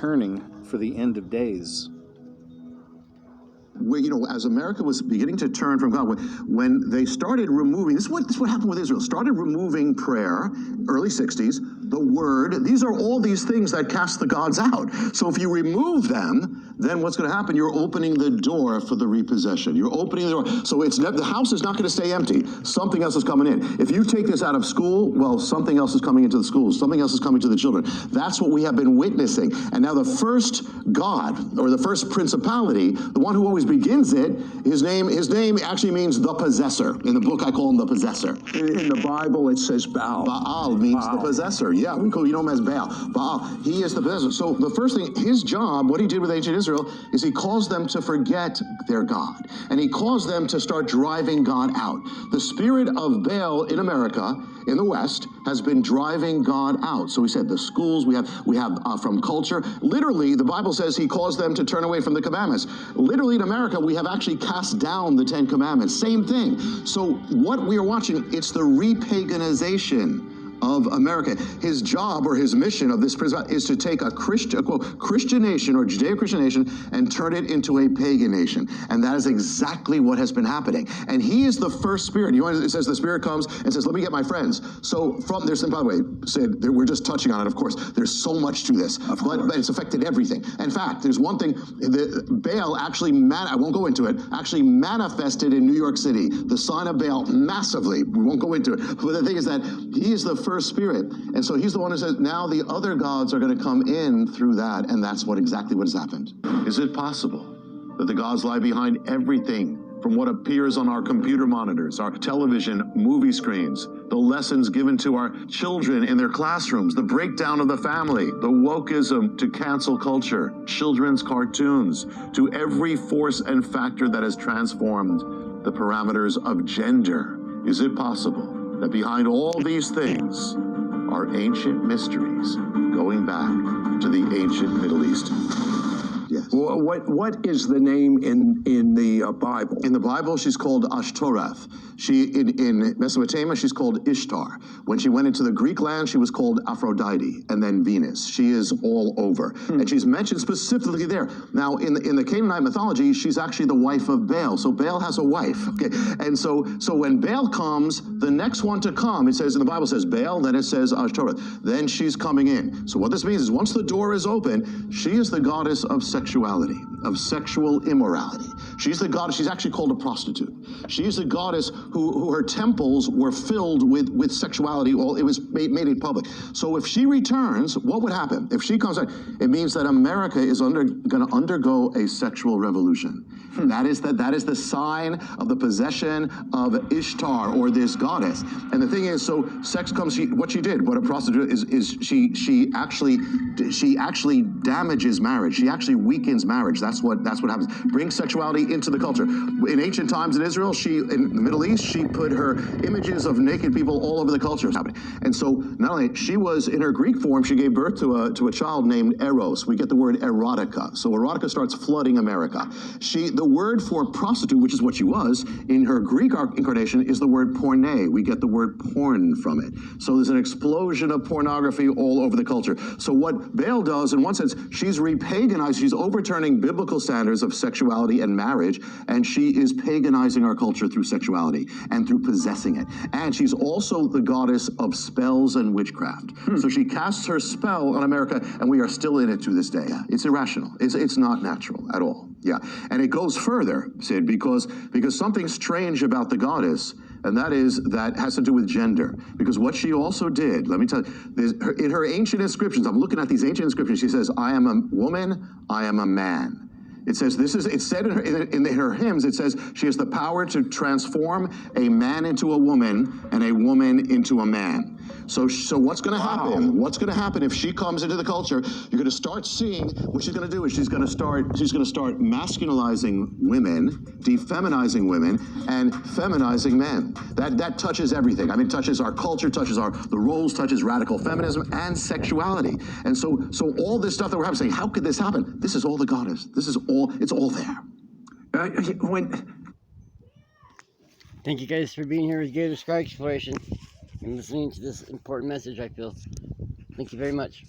returning for the end of days. Where, as America was beginning to turn from God, when they started removing, this is what happened with Israel, started removing prayer, early 60s, the word, these are all these things that cast the gods out. So if you remove them, then what's going to happen? You're opening the door for the repossession. You're opening the door. So the house is not going to stay empty. Something else is coming in. If you take this out of school, well, something else is coming into the schools. Something else is coming to the children. That's what we have been witnessing. And now the first god, or the first principality, the one who always begins it, his name actually means the possessor. In the book, I call him the possessor. In the Bible, it says Baal. Baal means the possessor. Yeah, we call him as Baal. Baal, he is the possessor. So the first thing, his job, what he did with ancient Israel, is he caused them to forget their God. And he caused them to start driving God out. The spirit of Baal in America, in the West, has been driving God out. So we said the schools, we have from culture. Literally, the Bible says he caused them to turn away from the commandments. Literally in America, we have actually cast down the 10 commandments. Same thing. So what we are watching, it's the repaganization of America. His job or his mission of this president is to take a Christian nation or Judeo-Christian nation and turn it into a pagan nation. And that is exactly what has been happening. And he is the first spirit. It says the spirit comes and says, let me get my friends. So there's, by the way, Sid, we're just touching on it, of course. There's so much to this, but it's affected everything. In fact, there's one thing, Baal actually, I won't go into it, actually manifested in New York City, the sign of Baal massively. We won't go into it. But the thing is that he is the first spirit. And so he's the one who says, now the other gods are going to come in through that. And that's exactly what has happened. Is it possible that the gods lie behind everything from what appears on our computer monitors, our television, movie screens, the lessons given to our children in their classrooms, the breakdown of the family, the wokeism to cancel culture, children's cartoons, to every force and factor that has transformed the parameters of gender? Is it possible that behind all these things are ancient mysteries going back to the ancient Middle East? Yes. What is the name in the Bible? In the Bible, she's called Ashtoreth. In Mesopotamia, she's called Ishtar. When she went into the Greek land, she was called Aphrodite, and then Venus. She is all over. And she's mentioned specifically there. Now, in the Canaanite mythology, she's actually the wife of Baal. So Baal has a wife. Okay, and so when Baal comes, the next one to come, it says in the Bible says Baal, then it says Ashtoreth. Then she's coming in. So what this means is once the door is open, she is the goddess of sexuality, of sexual immorality. She's the goddess. She's actually called a prostitute. She's the goddess who her temples were filled with sexuality. Well, it was made it public. So if she returns, what would happen? If she comes out, it means that America is going to undergo a sexual revolution. That is the sign of the possession of Ishtar, or this goddess. And the thing is, so sex comes. What she did, what a prostitute is she actually damages marriage. She actually weakens marriage. That's what happens. Brings sexuality into the culture. In ancient times in Israel, in the Middle East, she put her images of naked people all over the culture. And so not only she was in her Greek form, she gave birth to a child named Eros. We get the word erotica. So erotica starts flooding America. The word for prostitute, which is what she was, in her Greek incarnation is the word porne. We get the word porn from it. So there's an explosion of pornography all over the culture. So what Baal does, in one sense, she's repaganized. She's overturning biblical standards of sexuality and marriage, and she is paganizing our culture through sexuality and through possessing it. And she's also the goddess of spells and witchcraft. So she casts her spell on America, and we are still in it to this day. It's irrational. It's not natural at all. Yeah, and it goes further, Sid, because something strange about the goddess, and that has to do with gender. Because what she also did, let me tell you, in her ancient inscriptions, I'm looking at these ancient inscriptions, she says, I am a woman, I am a man. It says it's said in her hymns, it says she has the power to transform a man into a woman and a woman into a man. So what's going to happen? What's going to happen if she comes into the culture? You're going to start seeing what she's going to do is she's going to start masculinizing women, defeminizing women, and feminizing men. That touches everything. I mean, it touches our culture, touches the roles, touches radical feminism and sexuality. And so all this stuff that we're having, saying, how could this happen? This is all the goddess. It's all there. Thank you guys for being here with Gator Sky Exploration and listening to this important message, I feel. Thank you very much.